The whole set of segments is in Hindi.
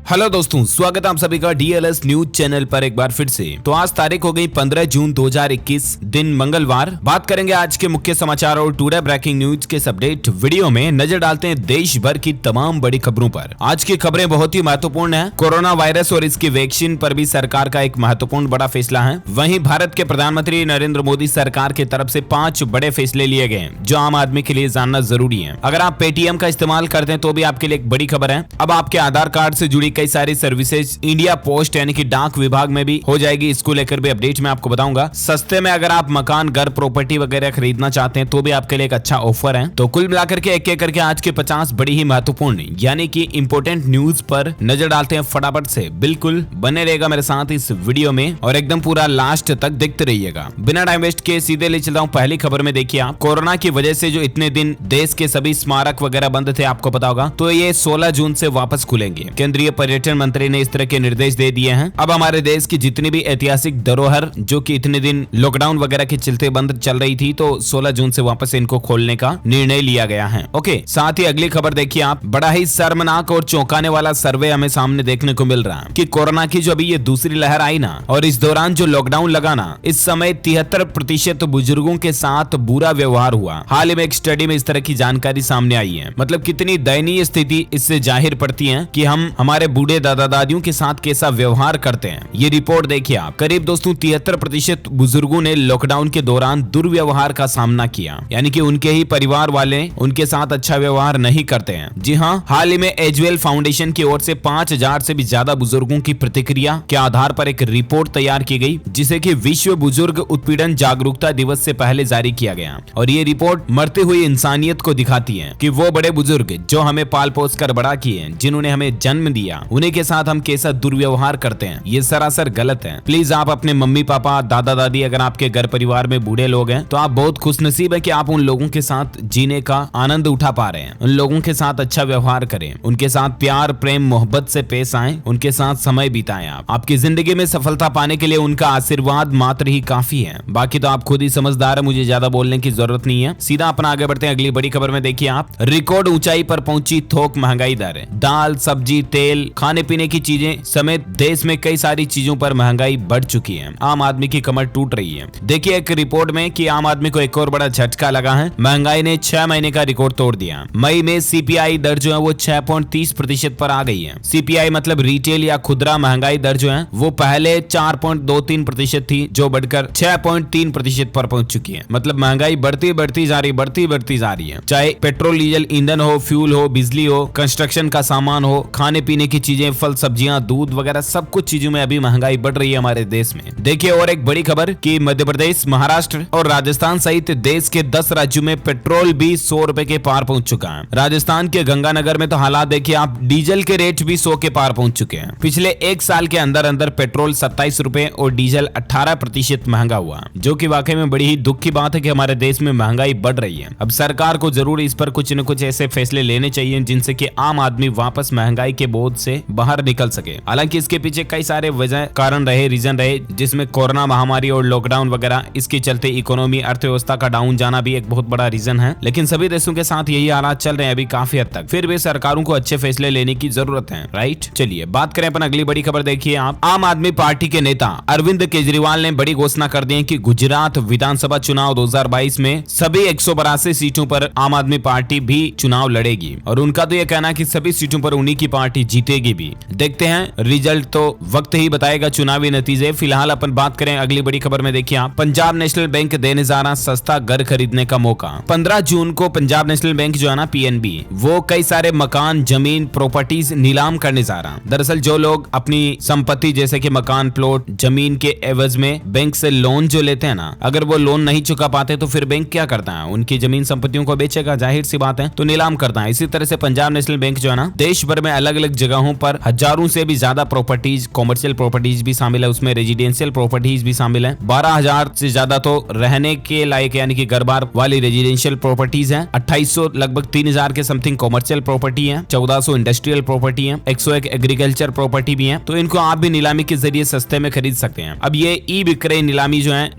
हेलो दोस्तों, स्वागत है आप सभी का डीएलएस न्यूज चैनल पर एक बार फिर से। तो आज तारीख हो गई 15 जून 2021, दिन मंगलवार। बात करेंगे आज के मुख्य समाचार और टुडे ब्रेकिंग न्यूज के इस अपडेट वीडियो में नजर डालते हैं देश भर की तमाम बड़ी खबरों पर। आज की खबरें बहुत ही महत्वपूर्ण है। कोरोना वायरस और इसकी वैक्सीन पर भी सरकार का एक महत्वपूर्ण बड़ा फैसला है। वहीं भारत के प्रधानमंत्री नरेंद्र मोदी सरकार की तरफ से 5 बड़े फैसले लिए गए जो आम आदमी के लिए जानना जरूरी है। अगर आप पेटीएम का इस्तेमाल करते हैं तो भी आपके लिए एक बड़ी खबर है। अब आपके आधार कार्ड से जुड़ी कई सारी सर्विसेज इंडिया पोस्ट यानी कि डाक विभाग में भी हो जाएगी। इसको लेकर भी अपडेट मैं आपको बताऊंगा। सस्ते में अगर आप मकान, घर, प्रॉपर्टी वगैरह खरीदना चाहते हैं तो भी आपके लिए एक अच्छा ऑफर है। तो कुल मिलाकर के एक एक करके आज के 50 बड़ी ही महत्वपूर्ण यानी कि इंपोर्टेंट न्यूज पर नजर डालते हैं फटाफट से। बिल्कुल बने रहेगा मेरे साथ इस वीडियो में और एकदम पूरा लास्ट तक देखते रहिएगा। बिना टाइम वेस्ट के सीधे ले चलता हूँ पहली खबर में। देखिए आप, कोरोना की वजह से जो इतने दिन देश के सभी स्मारक वगैरह बंद थे, आपको पता होगा, तो ये 16 जून से वापस खुलेंगे। केंद्रीय पर्यटन मंत्री ने इस तरह के निर्देश दे दिए हैं। अब हमारे देश की जितनी भी ऐतिहासिक धरोहर जो कि इतने दिन लॉकडाउन वगैरह के चलते बंद चल रही थी, तो 16 जून से वापस इनको खोलने का निर्णय लिया गया है। ओके, साथ ही अगली खबर देखिए आप, बड़ा ही शर्मनाक और चौंकाने वाला सर्वे हमें सामने देखने को मिल रहा है कि कोरोना की जो अभी ये दूसरी लहर आई ना, और इस दौरान जो लॉकडाउन लगा ना, इस समय 73% बुजुर्गों के साथ बुरा व्यवहार हुआ। हाल ही में एक स्टडी में इस तरह की जानकारी सामने आई है। मतलब कितनी दयनीय स्थिति इससे जाहिर पड़ती है कि हम हमारे बूढ़े दादा दादियों के साथ कैसा व्यवहार करते हैं। ये रिपोर्ट देखिए आप, करीब दोस्तों 73% बुजुर्गों ने लॉकडाउन के दौरान दुर्व्यवहार का सामना किया, यानी कि उनके ही परिवार वाले उनके साथ अच्छा व्यवहार नहीं करते हैं। जी हाँ, हाल ही में एजवेल फाउंडेशन की ओर से 5000 से भी ज्यादा बुजुर्गों की प्रतिक्रिया के आधार पर एक रिपोर्ट तैयार की गई, जिसे कि विश्व बुजुर्ग उत्पीड़न जागरूकता दिवस से पहले जारी किया गया। और ये रिपोर्ट मरती हुई इंसानियत को दिखाती है कि वो बड़े बुजुर्ग जो हमें पाल पोस कर बड़ा किए, जिन्होंने हमें जन्म दिया, उन्हीं के साथ हम कैसा दुर्व्यवहार करते हैं। ये सरासर गलत है। प्लीज आप अपने मम्मी पापा, दादा दादी, अगर आपके घर परिवार में बूढ़े लोग हैं तो आप बहुत खुशनसीब है कि आप उन लोगों के साथ जीने का आनंद उठा पा रहे हैं। उन लोगों के साथ अच्छा व्यवहार करें, उनके साथ प्यार, प्रेम, मोहब्बत से पेश आए, उनके साथ समय बिताएं। आप आपकी जिंदगी में सफलता पाने के लिए उनका आशीर्वाद मात्र ही काफी है। बाकी तो आप खुद ही समझदार है, मुझे ज्यादा बोलने की जरूरत नहीं है। सीधा अपना आगे बढ़ते हैं अगली बड़ी खबर में। देखिए आप, रिकॉर्ड ऊंचाई पर पहुंची थोक महंगाई दर। दाल, सब्जी, तेल, खाने पीने की चीजें समेत देश में कई सारी चीजों पर महंगाई बढ़ चुकी है। आम आदमी की कमर टूट रही है। देखिए एक रिपोर्ट में कि आम आदमी को एक और बड़ा झटका लगा है। महंगाई ने 6 महीने का रिकॉर्ड तोड़ दिया। मई में सीपीआई दर जो है वो 6.30% पर आ गई है। सीपीआई मतलब रिटेल या खुदरा महंगाई दर जो है वो पहले 4.23% थी, जो बढ़कर 6.3% पर पहुंच चुकी है। मतलब महंगाई बढ़ती जा रही है। चाहे पेट्रोल, डीजल, ईंधन हो, फ्यूल हो, बिजली हो, कंस्ट्रक्शन का सामान हो, खाने पीने की चीजें, फल, सब्जियां, दूध वगैरह सब कुछ चीजों में अभी महंगाई बढ़ रही है हमारे देश में। देखिए और एक बड़ी खबर कि मध्य प्रदेश, महाराष्ट्र और राजस्थान सहित देश के 10 राज्यों में पेट्रोल भी 100 रुपए के पार पहुंच चुका है। राजस्थान के गंगानगर में तो हालात देखिए आप, डीजल के रेट भी 100 के पार पहुंच चुके हैं। पिछले एक साल के अंदर अंदर पेट्रोल 27 रुपए और डीजल 18% महंगा हुआ, जो कि वाकई में बड़ी ही दुख की बात है कि हमारे देश में महंगाई बढ़ रही है। अब सरकार को जरूर इस पर कुछ न कुछ ऐसे फैसले लेने चाहिए जिनसे कि आम आदमी वापस महंगाई के बोझ से बाहर निकल सके। हालांकि इसके पीछे कई सारे वजह, कारण रहे, रीजन रहे, जिसमें कोरोना महामारी और लॉकडाउन वगैरह, इसके चलते इकोनॉमी, अर्थव्यवस्था का डाउन जाना भी एक बहुत बड़ा रीजन है। लेकिन सभी देशों के साथ यही हालात चल रहे हैं अभी काफी हद तक। फिर भी सरकारों को अच्छे फैसले लेने की जरूरत है, राइट। चलिए बात करें अपन अगली बड़ी खबर। देखिए आप, आम आदमी पार्टी के नेता अरविंद केजरीवाल ने बड़ी घोषणा कर दी है कि गुजरात विधानसभा चुनाव 2022 में सभी 182 सीटों पर आम आदमी पार्टी भी चुनाव लड़ेगी। और उनका तो यह कहना है कि सभी सीटों पर उन्हीं की पार्टी जीतेगी भी। देखते हैं, रिजल्ट तो वक्त ही बताएगा, चुनावी नतीजे। फिलहाल अपन बात करें अगली बड़ी खबर में। देखिए आप, पंजाब नेशनल बैंक देने जा रहा सस्ता घर खरीदने का मौका। 15 जून को पंजाब नेशनल बैंक जो है ना, पीएनबी, वो कई सारे मकान, जमीन, प्रॉपर्टीज नीलाम करने जा रहा। दरअसल जो लोग अपनी संपत्ति जैसे कि मकान, प्लॉट, जमीन के एवज में बैंक से लोन जो लेते हैं ना, अगर वो लोन नहीं चुका पाते तो फिर बैंक क्या करता है, उनकी जमीन संपत्तियों को बेचेगा, जाहिर सी बात है, तो नीलाम करता है। इसी तरह से पंजाब नेशनल बैंक जो है ना, देश भर में अलग अलग जगहों पर हजारों से भी ज्यादा प्रॉपर्टीज, कॉमर्शियल प्रॉपर्टीज भी शामिल है, उसमें रेजिडेंशियल प्रॉपर्टीज भी शामिल है। 12,000 से ज्यादा तो रहने के लायक यानी कि घर बार वाली रेजिडेंशियल प्रॉपर्टीज है। 2800 लगभग 3000 के समथिंग कॉमर्शियल प्रॉपर्टी है। 1400 इंडस्ट्रियल प्रॉपर्टी है। 101 एग्रीकल्चर प्रॉपर्टी भी है। तो इनको आप भी नीलामी के जरिए सस्ते में खरीद सकते हैं। अब ये ई विक्रय नीलामी जो है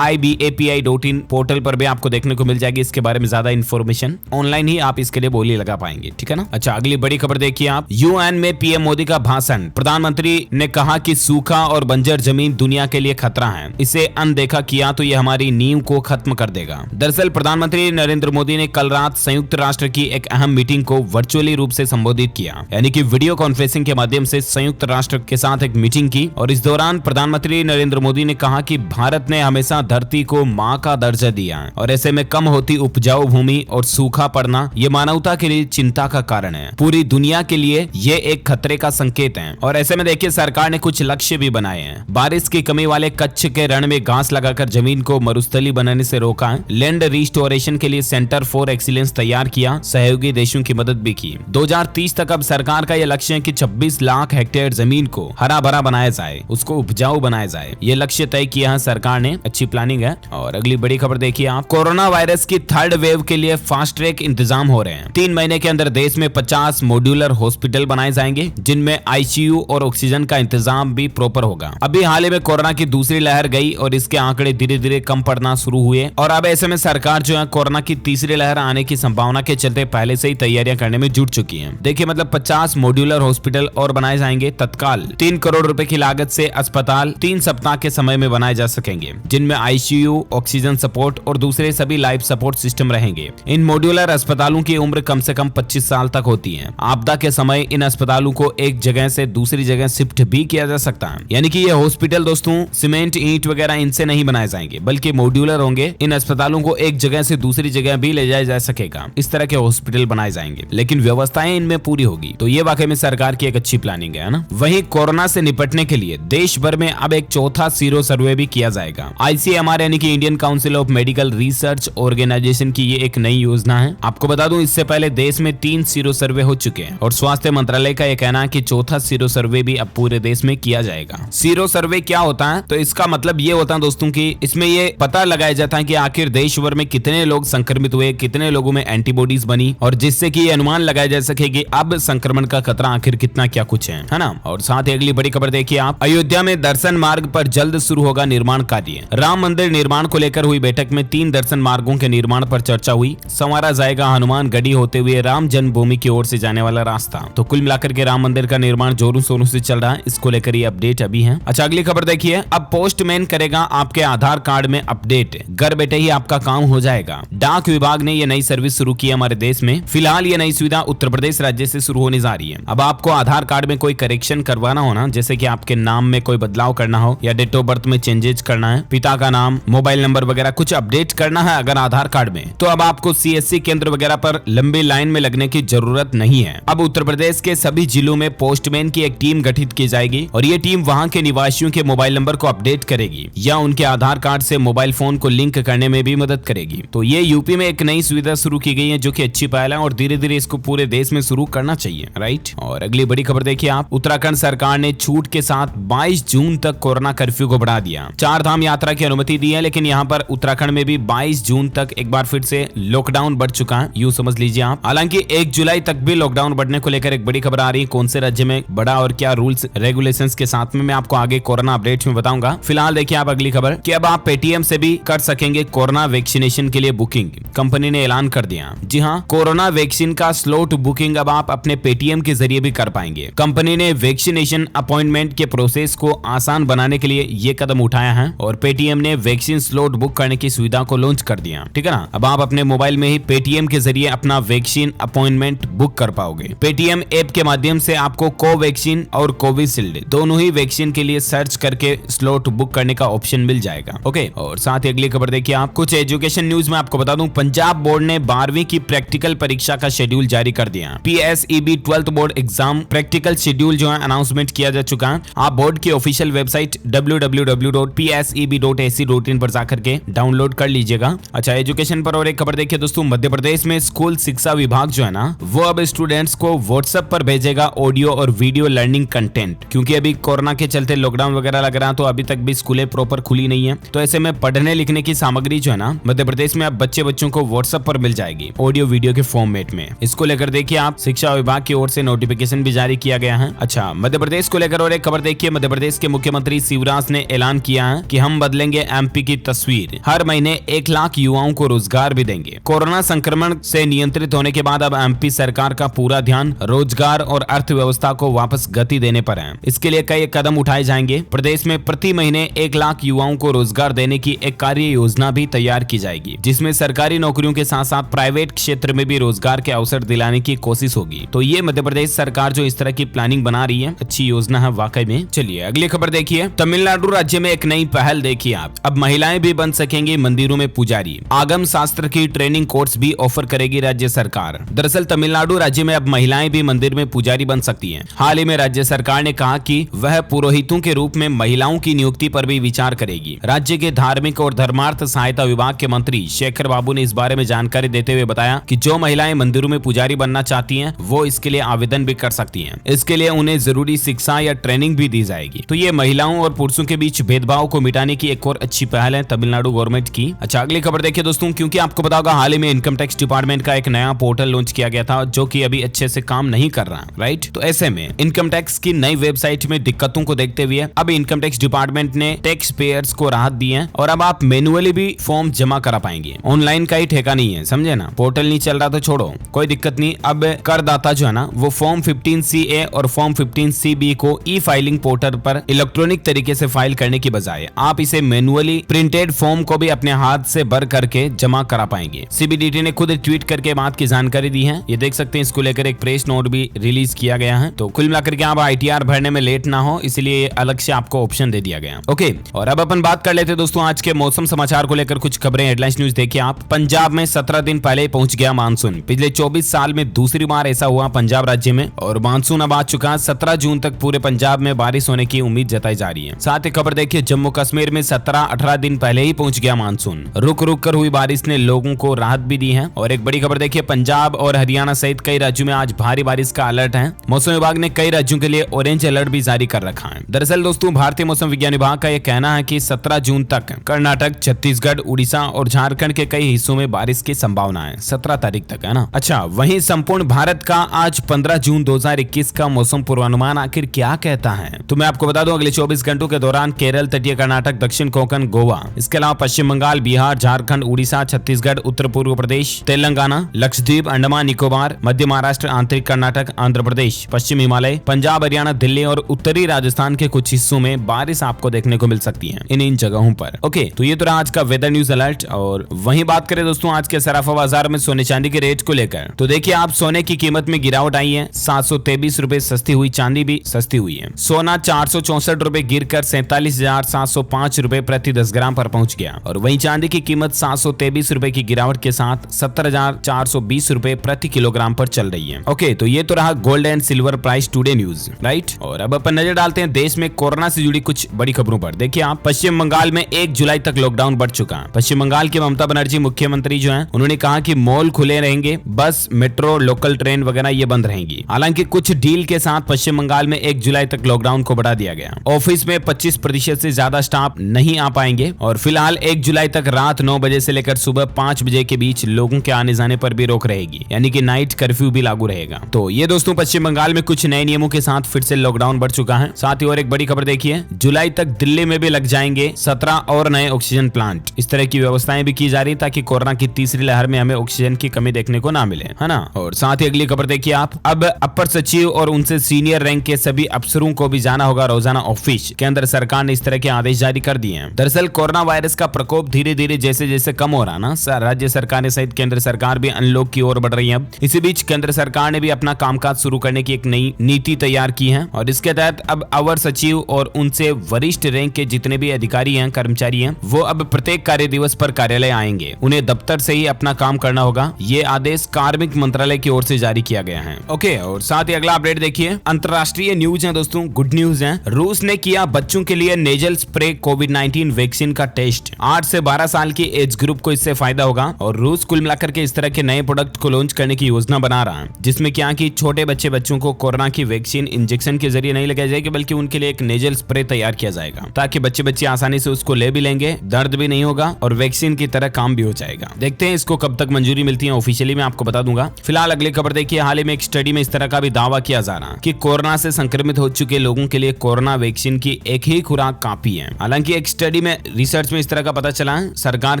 www.ibapi.in पोर्टल पर भी आपको देखने को मिल जाएगी। इसके बारे में ज्यादा इन्फॉर्मेशन ऑनलाइन ही आप इसके लिए बोली लगा पाएंगे, ठीक है ना। अच्छा, अगली बड़ी खबर देखिए आप, यूएन में पीएम मोदी का भाषण। प्रधानमंत्री ने कहा कि सूखा और बंजर जमीन दुनिया के लिए खतरा है, इसे अनदेखा किया तो ये हमारी नींव को खत्म कर देगा। दरअसल प्रधानमंत्री नरेंद्र मोदी ने कल रात संयुक्त राष्ट्र की एक अहम मीटिंग को वर्चुअली रूप से संबोधित किया, यानी कि वीडियो कॉन्फ्रेंसिंग के माध्यम से संयुक्त राष्ट्र के साथ एक मीटिंग की। और इस दौरान प्रधानमंत्री नरेंद्र मोदी ने कहा कि भारत ने हमेशा धरती को मां का दर्जा दिया है और ऐसे में कम होती उपजाऊ भूमि और सूखा पड़ना ये मानवता के लिए चिंता का कारण है। पूरी दुनिया के लिए ये एक खतरे का संकेत है। और ऐसे में देखिए सरकार ने कुछ लक्ष्य भी बनाए हैं। बारिश की कमी वाले कच्छ के रण में घास लगाकर जमीन को मरुस्थली बनाने से रोका है। लैंड रिस्टोरेशन के लिए सेंटर फॉर एक्सीलेंस तैयार किया, सहयोगी देशों की मदद भी की। 2030 तक अब सरकार का यह लक्ष्य है कि 26 लाख हेक्टेयर जमीन को हरा भरा बनाया जाए, उसको उपजाऊ बनाया जाए। ये लक्ष्य तय किया है सरकार ने, अच्छी प्लानिंग है। और अगली बड़ी खबर देखिए आप, कोरोना वायरस की थर्ड वेव के लिए फास्ट ट्रैक इंतजाम हो रहे हैं। 3 महीने के अंदर देश में 50 मॉड्यूलर हॉस्पिटल बनाए जाएंगे, जिनमें आईसीयू और ऑक्सीजन का इंतजाम भी प्रॉपर होगा। अभी हाल ही में कोरोना की दूसरी लहर गई और इसके आंकड़े धीरे धीरे कम पड़ना शुरू हुए और अब ऐसे में सरकार जो है कोरोना की तीसरी लहर आने की संभावना के चलते पहले से ही तैयारियां करने में जुट चुकी है। देखिए मतलब 50 मॉड्यूलर हॉस्पिटल और बनाए जाएंगे तत्काल। 3 करोड़ रुपए की लागत से अस्पताल 3 सप्ताह के समय में बनाए जा सकेंगे, जिनमें आईसीयू, ऑक्सीजन सपोर्ट और दूसरे सभी लाइफ सपोर्ट सिस्टम रहेंगे। इन मॉड्यूलर अस्पतालों की उम्र कम से कम 25 साल तक होती है। आपदा के समय इन अस्पतालों को एक जगह से दूसरी जगह शिफ्ट भी किया जा सकता है, यानी कि ये हॉस्पिटल दोस्तों सीमेंट, ईंट वगैरह इनसे नहीं बनाए जाएंगे, बल्कि मॉड्यूलर होंगे। इन अस्पतालों को एक जगह से दूसरी जगह भी ले जाया जा सकेगा। इस तरह के हॉस्पिटल बनाए जाएंगे, लेकिन व्यवस्थाएं इनमें पूरी होगी। तो ये वाकई में सरकार की एक अच्छी प्लानिंग है ना। वहीं कोरोना से निपटने के लिए देश भर में अब एक चौथा सीरो सर्वे भी किया जाएगा। आईसीएमआर यानी कि Indian council of medical research organisation की ये एक नई योजना है। आपको बता दूं इससे पहले देश में 3 सीरो सर्वे हो चुके हैं और स्वास्थ्य मंत्रालय का यह कहना है कि चौथा सीरो सर्वे भी अब पूरे देश में किया जाएगा। सीरो सर्वे क्या होता है? तो इसका मतलब ये होता है दोस्तों कि इसमें ये पता लगाया जाता है कि आखिर देश भर में कितने लोग संक्रमित हुए, कितने लोगों में एंटीबॉडीज बनी, और जिससे कि ये अनुमान लगाया जा सके कि अब संक्रमण का खतरा आखिर कितना क्या कुछ है ना। और साथ ही अगली बड़ी खबर देखिए आप, अयोध्या में दर्शन मार्ग पर जल्द शुरू होगा निर्माण कार्य। राम मंदिर निर्माण को लेकर हुई बैठक में 3 दर्शन मार्गों के निर्माण पर चर्चा हुई। संवारा जाएगा हनुमानगढ़ी होते हुए राम जन्मभूमि की ओर से जाने वाला रास्ता। तो कुल मिलाकर के राम मंदिर का निर्माण जोरों शोरों से चल रहा है। इसको लेकर ये अपडेट अभी है। अच्छा अगली खबर देखिए, अब पोस्टमैन करेगा आपके आधार कार्ड में अपडेट, घर बैठे ही आपका काम हो जाएगा। डाक विभाग ने ये नई सर्विस शुरू की है हमारे देश में। फिलहाल ये नई सुविधा उत्तर प्रदेश राज्य से शुरू होने जा रही है। अब आपको आधार कार्ड में कोई करेक्शन करवाना हो ना, जैसे कि आपके नाम में कोई बदलाव करना हो या डेट ऑफ बर्थ में चेंजेस करना है, पिता का नाम, मोबाइल नंबर वगैरह कुछ अपडेट करना है अगर आधार कार्ड में, तो अब आपको सीएससी केंद्र वगैरह पर लंबी लाइन में लगने की जरूरत नहीं है। अब उत्तर प्रदेश के सभी जिलों में पोस्टमैन की एक टीम गठित की जाएगी और ये टीम वहां के निवासियों के मोबाइल नंबर को अपडेट करेगी या उनके आधार कार्ड से मोबाइल फोन को लिंक करने में भी मदद करेगी। तो ये यूपी में एक नई सुविधा शुरू की गई है जो कि अच्छी पहल है और धीरे धीरे इसको पूरे देश में शुरू करना चाहिए, राइट। और अगली बड़ी खबर देखिए आप, उत्तराखंड सरकार ने छूट के साथ 22 जून तक कोरोना कर्फ्यू को बढ़ा दिया। 4 धाम यात्रा की अनुमति दी है, लेकिन यहाँ पर उत्तराखंड में भी 22 जून तक एक बार फिर से लॉकडाउन बढ़ चुका है, यूं समझ लीजिए आप। हालांकि 1 जुलाई तक भी लॉकडाउन बढ़ने को लेकर एक बड़ी खबर आ रही है। कौन से राज्य में बढ़ा और क्या रूल्स रेगुलेशंस के साथ में मैं आपको आगे कोरोना अपडेट्स में बताऊंगा। फिलहाल देखिए आप अगली खबर कि अब आप पेटीएम से भी कर सकेंगे कोरोना वैक्सीनेशन के लिए बुकिंग। कंपनी ने ऐलान कर दिया। जी हाँ, कोरोना वैक्सीन का स्लॉट बुकिंग अब आप अपने पेटीएम के जरिए भी कर पाएंगे। कंपनी ने वैक्सीनेशन अपॉइंटमेंट के प्रोसेस को आसान बनाने के लिए ये कदम उठाया है और पेटीएम ने वैक्सीन स्लॉट बुक करने की सुविधा को लॉन्च कर दिया। ठीक है ना। अब आप अपने मोबाइल में ही पेटीएम के जरिए अपना वैक्सीन अपॉइंटमेंट बुक कर पाओगे। पेटीएम ऐप के माध्यम से आपको कोवैक्सीन और कोविशील्ड दोनों ही वैक्सीन के लिए सर्च करके स्लॉट बुक करने का ऑप्शन मिल जाएगा। ओके। और साथ ही अगली खबर देखिए आप, कुछ एजुकेशन न्यूज में आपको बता दूं, पंजाब बोर्ड ने 12वीं की प्रैक्टिकल परीक्षा का शेड्यूल जारी कर दिया। PSEB 12th board exam practical schedule जो है अनाउंसमेंट किया जा चुका है। आप बोर्ड की ऑफिशियल वेबसाइट www.pseb.ac.in पर जाकर के डाउनलोड कर लीजिएगा। अच्छा एजुकेशन पर और एक खबर देखिए दोस्तों, मध्य प्रदेश में स्कूल शिक्षा विभाग जो है ना, वो अब स्टूडेंट्स को व्हाट्सएप पर भेजेगा ऑडियो और वीडियो लर्निंग कंटेंट, क्योंकि अभी कोरोना के चलते लॉकडाउन वगैरह लग रहा है तो अभी तक भी स्कूलें प्रॉपर खुली नहीं है। तो ऐसे में पढ़ने लिखने की सामग्री जो है ना, मध्य प्रदेश में अब बच्चों को व्हाट्सएप पर मिल जाएगी ऑडियो वीडियो के फॉर्मेट में। इसको लेकर देखिए आप, शिक्षा विभाग की ओर से नोटिफिकेशन भी जारी किया गया है। अच्छा मध्य प्रदेश को लेकर और एक खबर देखिए, मध्य प्रदेश के मुख्यमंत्री शिवराज ने ऐलान किया है कि हम बदलेंगे एमपी की तस्वीर, हर महीने 1 लाख युवाओं को रोजगार भी देंगे। कोरोना संक्रमण से नियंत्रित होने के बाद अब एमपी सरकार का पूरा ध्यान रोजगार और अर्थव्यवस्था को वापस गति देने पर है। इसके लिए कई कदम उठाए जाएंगे। प्रदेश में प्रति महीने 1 लाख युवाओं को रोजगार देने की एक कार्य योजना भी तैयार की जाएगी, जिसमें सरकारी नौकरियों के साथ साथ प्राइवेट क्षेत्र में भी रोजगार के अवसर दिलाने की कोशिश होगी। तो ये मध्य प्रदेश सरकार जो इस तरह की प्लानिंग बना रही है, अच्छी योजना है वाकई में। चलिए अगली खबर देखिए। तमिलनाडु राज्य में एक नई पहल देखिए आप, अब महिलाएं भी बन सकेंगी मंदिरों में पुजारी। आगम शास्त्र की ट्रेनिंग कोर्स भी ऑफर करेगी राज्य सरकार। दरअसल तमिलनाडु राज्य में अब महिलाएं भी मंदिर में पुजारी बन सकती हैं। हाल ही में राज्य सरकार ने कहा कि वह पुरोहितों के रूप में महिलाओं की नियुक्ति पर भी विचार करेगी। राज्य के धार्मिक और धर्मार्थ सहायता विभाग के मंत्री शेखर बाबू ने इस बारे में जानकारी देते हुए बताया कि जो महिलाएं मंदिरों में पुजारी बनना चाहती हैं, वो इसके लिए आवेदन भी कर सकती हैं। इसके लिए उन्हें जरूरी शिक्षा या ट्रेनिंग भी दी जाएगी। तो ये महिलाओं और पुरुषों के बीच भेदभाव को मिटाने की एक और अच्छी पहल है तमिलनाडु गवर्नमेंट की। अच्छा अगली खबर देखिए दोस्तों, क्योंकि आपको पता होगा हाल ही में इनकम टैक्स डिपार्टमेंट का एक नया पोर्टल लॉन्च किया गया था, जो कि अभी अच्छे से काम नहीं कर रहा, राइट। तो ऐसे में इनकम टैक्स की नई वेबसाइट में दिक्कतों को देखते हुए अब इनकम टैक्स डिपार्टमेंट ने टैक्स पेयर्स को राहत दी है और अब आप मैन्युअली भी फॉर्म जमा करा पाएंगे। ऑनलाइन का ही ठेका नहीं है, समझे ना। पोर्टल नहीं चल रहा तो छोड़ो, कोई दिक्कत नहीं। अब करदाता जो है ना, वो फॉर्म 15CA और फॉर्म 15CB को ई फाइलिंग पोर्टल पर इलेक्ट्रॉनिक तरीके से फाइल करने की बजाय आप इसे मैन्युअली प्रिंटेड फॉर्म को भी अपने हाथ से भर करके जमा करा पाएंगे। CBDT ने खुद ट्वीट करके बात की जानकारी दी है, ये देख सकते हैं। इसको लेकर एक प्रेस नोट भी रिलीज किया गया है। तो कुल मिलाकर के आप ITR भरने में लेट ना हो, इसलिए अलग से आपको ऑप्शन दे दिया गया। ओके, और अब अपन बात कर लेते हैं दोस्तों आज के मौसम समाचार को लेकर कुछ खबरें, हेडलाइंस न्यूज देखिए आप। पंजाब में 17 दिन पहले पहुंच गया मानसून। पिछले 24 साल में दूसरी बार ऐसा हुआ पंजाब राज्य में, और मानसून अब आ चुका। 17 जून तक पूरे पंजाब में बारिश होने की उम्मीद जताई जा रही है। साथ ही खबर देखिए, जम्मू कश्मीर में 17-18 दिन पहले ही पहुंच गया मानसून। रुक रुक कर हुई बारिश ने लोगों को राहत भी दी है। और एक बड़ी खबर देखिए, पंजाब और हरियाणा सहित कई राज्यों में आज भारी बारिश का अलर्ट है। मौसम विभाग ने कई राज्यों के लिए ऑरेंज अलर्ट भी जारी कर रखा है। दरअसल दोस्तों, भारतीय मौसम विज्ञान विभाग का यह कहना है कि 17 जून तक कर्नाटक, छत्तीसगढ़, उड़ीसा और झारखंड के कई हिस्सों में बारिश की संभावना है। 17 तारीख तक है ना। अच्छा, वहीं संपूर्ण भारत का आज 15 जून 2021 का मौसम पूर्वानुमान आखिर क्या कहता है, तो मैं आपको बता दूं, अगले 24 घंटों के दौरान केरल, तटीय कर्नाटक, दक्षिण कोंकण, गोवा, इसके अलावा पश्चिम बंगाल, बिहार, झारखंड, उड़ीसा, छत्तीसगढ़, उत्तर पूर्व प्रदेश, तेलंगाना, लक्षद्वीप, अंडमान निकोबार, मध्य महाराष्ट्र, आंतरिक कर्नाटक, आंध्र प्रदेश, पश्चिम हिमालय, पंजाब, हरियाणा, दिल्ली और उत्तरी राजस्थान के कुछ हिस्सों में बारिश आपको देखने को मिल सकती है इन जगहों पर। ओके, तो ये तो रहा आज का वेदर न्यूज अलर्ट। और वहीं बात करें दोस्तों आज के सराफा बाजार में सोने चांदी के रेट को लेकर, तो देखिए आप, सोने की कीमत में गिरावट आई है। 723 रुपए सस्ती हुई, चांदी भी सस्ती हुई है। सोना 464 रुपए गिरकर 47,705 रुपए प्रति 10 ग्राम पर पहुंच गया। और वहीं चांदी की कीमत 723 रुपए की गिरावट के साथ 70,420 रुपए प्रति किलोग्राम पर चल रही है। ओके, तो ये तो रहा gold and silver price today news, right. और अब अपन नजर डालते हैं देश में कोरोना से जुड़ी कुछ बड़ी खबरों पर। देखिए आप, पश्चिम बंगाल में 1 जुलाई तक लॉकडाउन बढ़ चुका। पश्चिम बंगाल की ममता बनर्जी मुख्यमंत्री जो है, उन्होंने कहा कि मॉल खुले रहेंगे, बस, मेट्रो, लोकल ट्रेन वगैरह ये बंद रहेंगी। हालांकि कुछ डील के साथ पश्चिम बंगाल में 1 जुलाई तक लॉकडाउन को बढ़ा दिया गया। ऑफिस में 25% से ज्यादा स्टाफ नहीं आ पाएंगे। और फिलहाल 1 जुलाई तक रात 9 बजे से लेकर सुबह 5 बजे के बीच लोगों के आने जाने पर भी रोक रहेगी, यानी कि नाइट कर्फ्यू भी लागू रहेगा। तो ये दोस्तों पश्चिम बंगाल में कुछ नए नियमों के साथ फिर से लॉकडाउन बढ़ चुका है। साथ ही और एक बड़ी खबर देखिए, जुलाई तक दिल्ली में भी लग जाएंगे 17 और नए ऑक्सीजन प्लांट। इस तरह की व्यवस्थाएं भी की जा रही ताकि कोरोना की तीसरी लहर में हमें ऑक्सीजन की कमी देखने को ना मिले, है ना। और साथ ही अगली खबर देखिए आप, अब अपर सचिव और उनसे सीनियर रैंक के सभी अफसरों को भी जाना होगा रोजाना ऑफिस। केंद्र सरकार ने इस तरह के आदेश जारी कर दिए हैं। दरअसल कोरोना वायरस का प्रकोप धीरे धीरे जैसे जैसे कम हो रहा ना, राज्य सरकार सहित केंद्र सरकार भी अनलॉक की ओर बढ़ रही है। इसी बीच केंद्र सरकार ने भी अपना कामकाज शुरू करने की एक नई नीति तैयार की है। और इसके तहत अब अवर सचिव और उनसे वरिष्ठ रैंक के जितने भी अधिकारी हैं, कर्मचारी हैं, वो अब प्रत्येक कार्य दिवस पर कार्यालय आएंगे। उन्हें दफ्तर से ही अपना काम करना होगा। ये आदेश कार्मिक मंत्रालय की ओर से जारी किया गया है। ओके, और साथ ही अगला अपडेट देखिए, अंतरराष्ट्रीय न्यूज है दोस्तों, गुड न्यूज है। रूस ने किया बच्चों के लिए नेजल स्प्रे कोविड-19 वैक्सीन का टेस्ट। 8 से 12 साल की एज ग्रुप को इससे फायदा होगा। और रूस कुल मिलाकर के इस तरह के नए प्रोडक्ट को लॉन्च करने की योजना बना रहा है, जिसमें क्या कि छोटे बच्चों को कोरोना की वैक्सीन इंजेक्शन के जरिए नहीं लगाई जाएगी, बल्कि उनके लिए एक नेजल स्प्रे तैयार किया जाएगा, ताकि बच्चे आसानी से उसको ले भी लेंगे, दर्द भी नहीं होगा और वैक्सीन की तरह काम भी हो जाएगा। देखते हैं इसको कब तक मंजूरी मिलती है, ऑफिशियली मैं आपको बता दूंगा। फिलहाल अगली खबर देखिए, हाल ही में एक स्टडी में इस तरह का भी दावा किया जा रहा है कि कोरोना से संक्रमित हो चुके लोगों के लिए कोरोना वैक्सीन की एक ही खुराक काफी है। हालांकि एक स्टडी में, रिसर्च में इस तरह का पता चला है, सरकार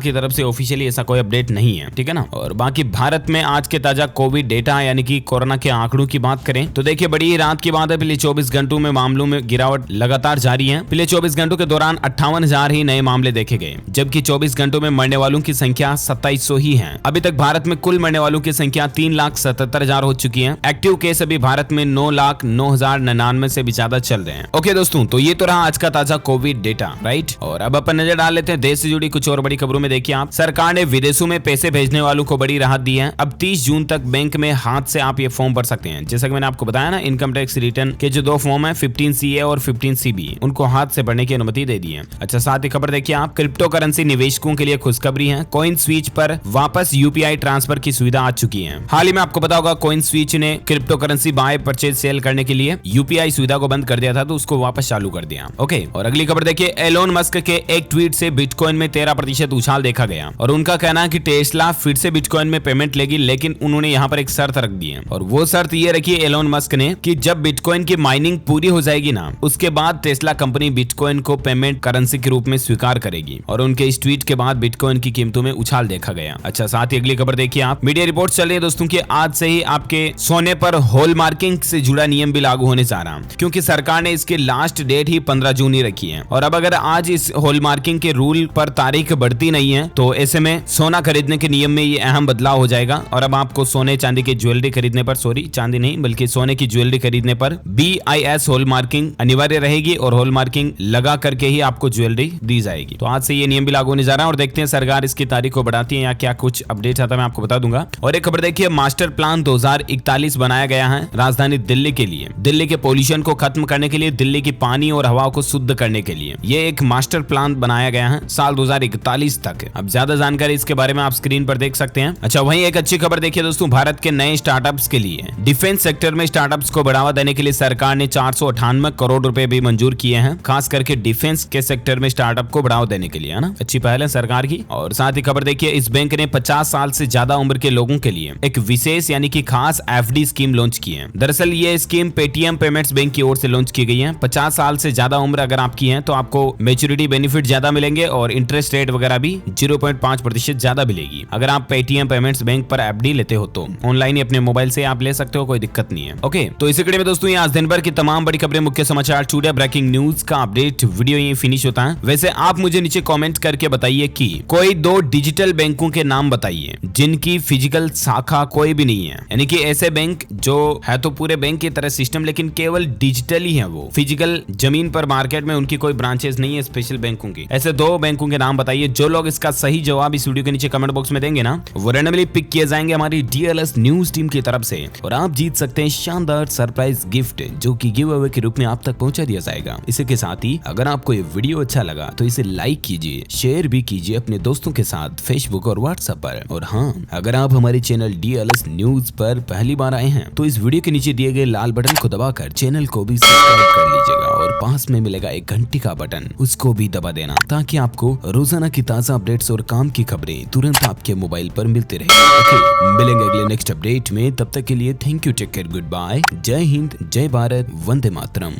की तरफ से ऑफिशियली ऐसा कोई अपडेट नहीं है, ठीक है ना। और बाकी भारत में आज के ताजा कोविड डेटा यानी कि कोरोना कोरोना के आंकड़ों की बात करें तो देखिए बड़ी रात की बात है, पिछले 24 घंटों में मामलों में गिरावट लगातार जारी है। पिछले 24 घंटों के दौरान 58,000 ही नए मामले देखे गए, जबकि 24 घंटों में मरने वालों की संख्या 2700 ही है। अभी तक भारत में कुल मरने वालों की संख्या 3,77,000 हो चुकी है। एक्टिव केस अभी भारत में 9,09,099 से भी ज्यादा चल रहे हैं। ओके दोस्तों, तो ये तो रहा आज का ताजा कोविड डेटा, राइट। और अब अपन नजर डाल लेते हैं देश से जुड़ी कुछ और बड़ी खबरों में। देखिए आप, सरकार ने विदेशों में पैसे भेजने वालों को बड़ी राहत दी है। अब 30 जून तक बैंक में हाथ से आप ये फॉर्म भर सकते हैं। जैसा कि मैंने आपको बताया ना, इनकम टैक्स रिटर्न के जो 2 फॉर्म है 15CA और 15CB, उनको हाथ से भरने की अनुमति दे दी है। अच्छा, साथ ही खबर देखिए आप, क्रिप्टो करेंसी निवेशकों के लिए खुशखबरी है। कॉइन स्विच पर वापस UPI ट्रांसफर की सुविधा आ चुकी है। हाल ही में आपको पता होगा कॉइन स्विच ने crypto currency by purchase sale करने के लिए UPI सुविधा को बंद कर दिया था, तो उसको वापस चालू कर दिया। ओके, और अगली खबर देखिए, एलोन मस्क के एक ट्वीट से बिटकॉइन में 13% उछाल देखा गया और उनका कहना है कि टेस्ला फिर से बिटकॉइन में पेमेंट लेगी, लेकिन उन्होंने यहाँ पर एक शर्त रख दी है। और वो शर्त ये रखी है एलोन मस्क ने कि जब बिटकॉइन की माइनिंग पूरी हो जाएगी ना, उसके बाद टेस्ला कंपनी बिटकॉइन को पेमेंट करेंसी के रूप में स्वीकार करेगी। और उनके इस ट्वीट के बाद बिटकॉइन की कीमतों में उछाल देखा गया। अच्छा, साथ ही अगली खबर देखिए आप, मीडिया रिपोर्ट चल रही है दोस्तों कि आज से ही आपके सोने पर हॉल मार्किंग से जुड़ा नियम भी लागू होने जा रहा है, क्योंकि सरकार ने इसकी लास्ट डेट ही 15 जून ही रखी है। और अब अगर आज इस हॉल मार्किंग के रूल पर तारीख बढ़ती नहीं है तो ऐसे में सोना खरीदने के नियम में ये अहम बदलाव हो जाएगा। और अब आपको सोने चांदी की ज्वेलरी खरीदने पर, सॉरी चांदी नहीं बल्कि सोने की ज्वेलरी खरीदने पर BIS हॉल मार्किंग अनिवार्य रहेगी और हॉल मार्किंग लगा करके ही आपको ज्वेलरी दी जाएगी। तो आज से ये नियम भी लागू होने जा रहा है और देखते हैं सरकार इसकी तारीख को बढ़ाती है या क्या कुछ अपडेट आता है, मैं आपको बता दूंगा। और एक खबर देखिए, मास्टर प्लान 2041 बनाया गया है राजधानी दिल्ली के लिए। दिल्ली के पोल्यूशन को खत्म करने के लिए, दिल्ली की पानी और हवा को शुद्ध करने के लिए ये एक मास्टर प्लान बनाया गया है साल 2041 तक। अब ज्यादा जानकारी इसके बारे में आप स्क्रीन पर देख सकते हैं। अच्छा, वहीं एक अच्छी खबर देखिए दोस्तों, भारत के नए स्टार्टअप्स के लिए डिफेंस सेक्टर में स्टार्टअप्स को बढ़ावा देने के लिए सरकार ने 498 करोड़ रुपए भी मंजूर किए हैं, खास करके डिफेंस के सेक्टर में स्टार्टअप को बढ़ावा देने के लिए, है ना। अच्छी पहल है सरकार की। और साथ ही खबर देखिए, इस बैंक ने 50 साल से ज्यादा उम्र के लोगों के लिए एक विशेष यानी कि खास FD स्कीम लॉन्च की है। दरअसल ये स्कीम पेटीएम पेमेंट्स बैंक की ओर से लॉन्च की गई है। 50 साल से ज्यादा उम्र अगर आपकी है तो आपको मैच्योरिटी बेनिफिट ज्यादा मिलेंगे और इंटरेस्ट रेट वगैरह भी 0.5% ज्यादा मिलेगी। अगर आप पेटीएम पेमेंट्स बैंक पर FD लेते हो तो ऑनलाइन ही अपने मोबाइल से आप ले सकते हो, कोई दिक्कत नहीं है। ओके, तो इसी कड़ी में दोस्तों ये आज दिन भर की तमाम बड़ी खबरें, मुख्य समाचार, टुडे ब्रेकिंग न्यूज का अपडेट वीडियो ये फिनिश होता है। वैसे आप मुझे नीचे कमेंट करके बताइए कि कोई 2 डिजिटल बैंकों के नाम बताइए जिनकी फिजिकल शाखा कोई भी नहीं है, यानी कि ऐसे बैंक जो है तो पूरे बैंक की तरह सिस्टम लेकिन केवल डिजिटल ही है, वो फिजिकल जमीन पर मार्केट में उनकी कोई ब्रांचेस नहीं है स्पेशल बैंकों की। ऐसे 2 बैंकों के नाम बताइए। जो लोग इसका सही जवाब इस वीडियो के नीचे कमेंट बॉक्स में देंगे ना, वो रैंडमली पिक किए जाएंगे हमारी DLS न्यूज टीम की तरफ से और आप जीत सकते हैं शानदार सरप्राइज गिफ्ट जो कि गिव अवे के रूप में आप तक पहुंचा दिया जाएगा। इसी के साथ ही अगर आपको ये वीडियो अच्छा लगा तो इसे लाइक कीजिए, शेयर भी कीजिए अपने दोस्तों के साथ फेसबुक और व्हाट्सएप पर। और हाँ, अगर आप हमारे चैनल DLS न्यूज पर पहली बार आए हैं तो इस वीडियो के नीचे दिए गए लाल बटन को दबाकर चैनल को भी सब्सक्राइब कर लीजिएगा और पास में मिलेगा एक घंटी का बटन, उसको भी दबा देना ताकि आपको रोजाना की ताजा अपडेट्स और काम की खबरें तुरंत आपके मोबाइल पर मिलती रहे। ओके, मिलेंगे अगले नेक्स्ट अपडेट में, तब तक के लिए thank you, take care, good bye, जय हिंद, जय भारत, वंदे मातरम।